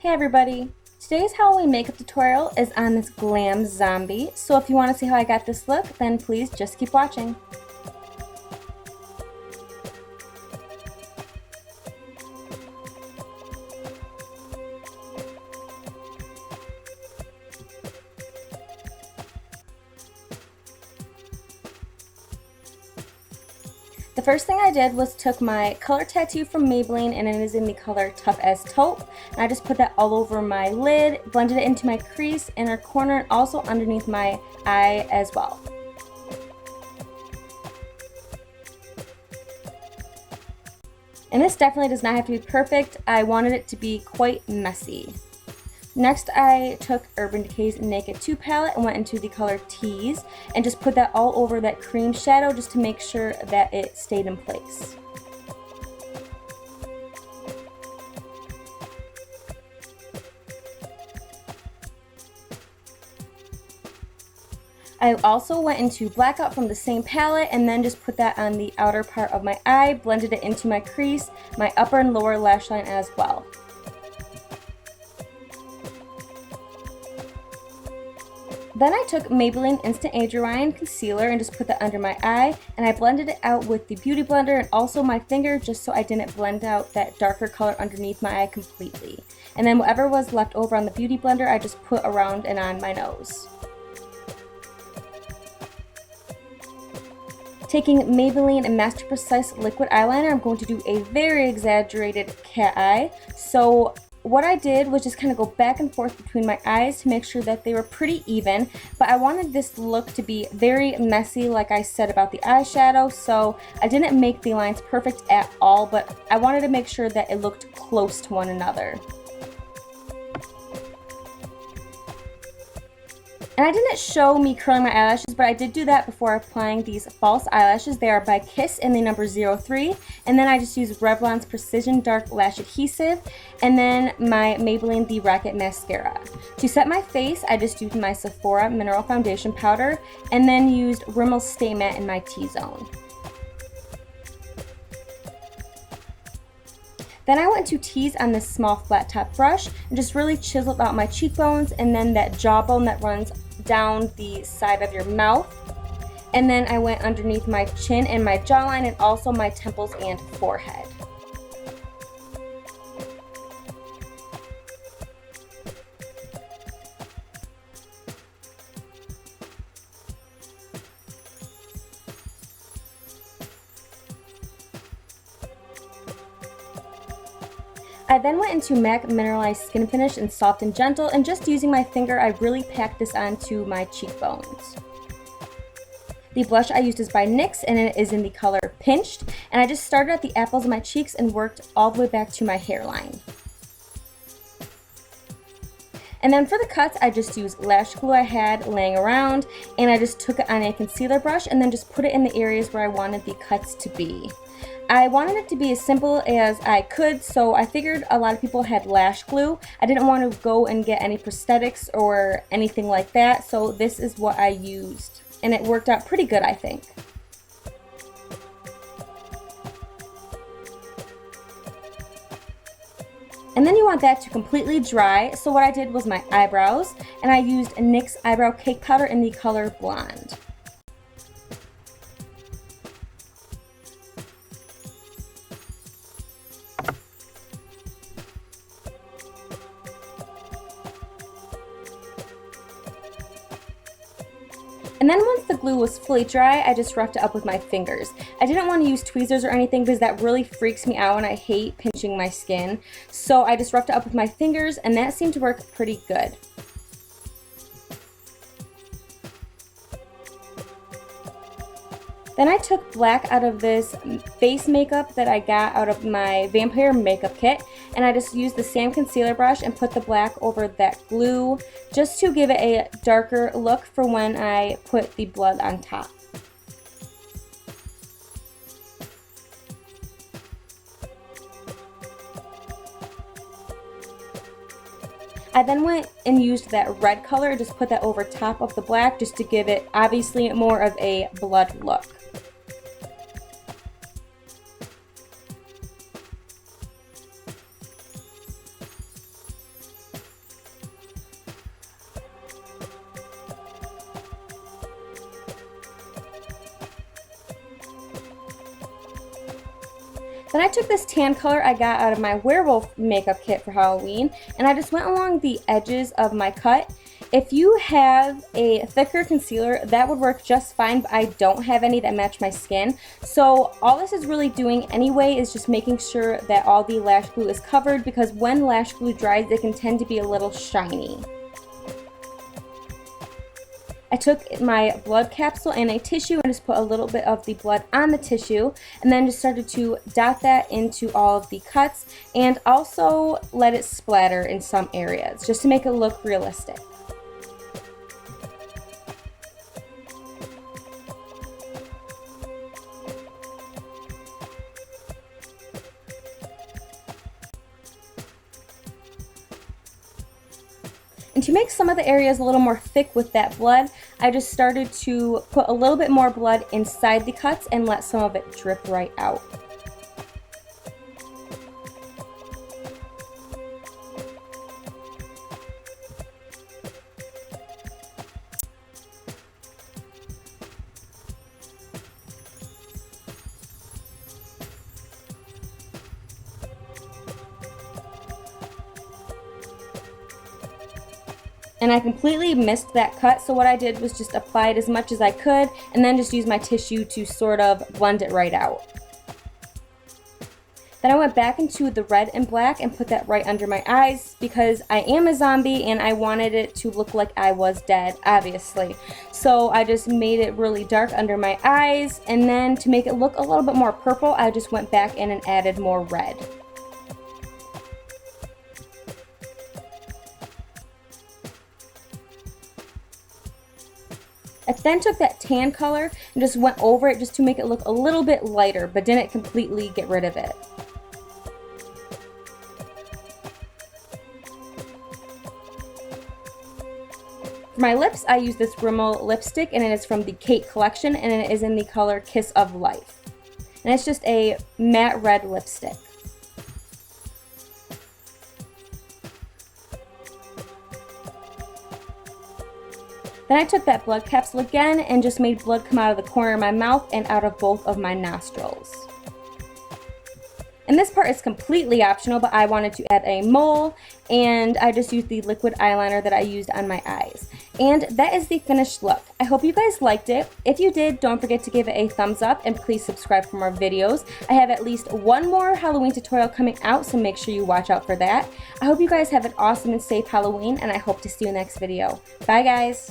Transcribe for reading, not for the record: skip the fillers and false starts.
Hey everybody! Today's Halloween makeup tutorial is on this Glam zombie, so if you want to see how I got this look, then please just keep watching. The first thing I did was took my color tattoo from Maybelline, and it is in the color Tough as Taupe, and I just put that all over my lid, blended it into my crease, inner corner, and also underneath my eye as well. And this definitely does not have to be perfect. I wanted it to be quite messy. Next, I took Urban Decay's Naked 2 palette and went into the color Tease and just put that all over that cream shadow just to make sure that it stayed in place. I also went into Blackout from the same palette and then just put that on the outer part of my eye, blended it into my crease, my upper and lower lash line as well. Then I took Maybelline Instant Age Rewind concealer and just put that under my eye, and I blended it out with the Beauty Blender and also my finger just so I didn't blend out that darker color underneath my eye completely. And then whatever was left over on the Beauty Blender, I just put around and on my nose. Taking Maybelline Master Precise liquid eyeliner, I'm going to do a very exaggerated cat eye. So what I did was just kind of go back and forth between my eyes to make sure that they were pretty even, but I wanted this look to be very messy like I said about the eyeshadow, so I didn't make the lines perfect at all, but I wanted to make sure that it looked close to one another. And I didn't show me curling my eyelashes, but I did do that before applying these false eyelashes. They are by Kiss in the number 03. And then I just used Revlon's Precision Dark Lash Adhesive. And then my Maybelline The Rocket mascara. To set my face, I just used my Sephora Mineral Foundation powder. And then used Rimmel Stay Matte in my T-zone. Then I went to Tease on this small flat top brush and just really chiseled out my cheekbones and then that jawbone that runs down the side of your mouth. And then I went underneath my chin and my jawline and also my temples and forehead. I then went into M.A.C Mineralized Skin Finish in Soft and Gentle, and just using my finger, I really packed this onto my cheekbones. The blush I used is by NYX, and it is in the color Pinched, and I just started at the apples of my cheeks and worked all the way back to my hairline. And then for the cuts, I just used lash glue I had laying around, and I just took it on a concealer brush and then just put it in the areas where I wanted the cuts to be. I wanted it to be as simple as I could, so I figured a lot of people had lash glue. I didn't want to go and get any prosthetics or anything like that, so this is what I used. And it worked out pretty good, I think. And then you want that to completely dry, so what I did was my eyebrows, and I used NYX Eyebrow Cake Powder in the color Blonde. And then once the glue was fully dry, I just roughed it up with my fingers. I didn't want to use tweezers or anything because that really freaks me out and I hate pinching my skin. So I just roughed it up with my fingers and that seemed to work pretty good. Then I took black out of this base makeup that I got out of my Vampire makeup kit, and I just used the same concealer brush and put the black over that glue just to give it a darker look for when I put the blood on top. I then went and used that red color, just put that over top of the black just to give it obviously more of a blood look. Then I took this tan color I got out of my werewolf makeup kit for Halloween, and I just went along the edges of my cut. If you have a thicker concealer, that would work just fine, but I don't have any that match my skin. So all this is really doing anyway is just making sure that all the lash glue is covered, because when lash glue dries, it can tend to be a little shiny. I took my blood capsule and a tissue and just put a little bit of the blood on the tissue, and then just started to dot that into all of the cuts, and also let it splatter in some areas just to make it look realistic. And to make some of the areas a little more thick with that blood, I just started to put a little bit more blood inside the cuts and let some of it drip right out. And I completely missed that cut, so what I did was just apply it as much as I could and then just use my tissue to sort of blend it right out. Then I went back into the red and black and put that right under my eyes because I am a zombie and I wanted it to look like I was dead, obviously. So I just made it really dark under my eyes, and then to make it look a little bit more purple, I just went back in and added more red. I then took that tan color and just went over it just to make it look a little bit lighter, but didn't completely get rid of it. For my lips, I use this Rimmel lipstick, and it is from the Kate collection, and it is in the color Kiss of Life. And it's just a matte red lipstick. Then I took that blood capsule again and just made blood come out of the corner of my mouth and out of both of my nostrils. And this part is completely optional, but I wanted to add a mole, and I just used the liquid eyeliner that I used on my eyes. And that is the finished look. I hope you guys liked it. If you did, don't forget to give it a thumbs up, and please subscribe for more videos. I have at least one more Halloween tutorial coming out, so make sure you watch out for that. I hope you guys have an awesome and safe Halloween, and I hope to see you in the next video. Bye guys!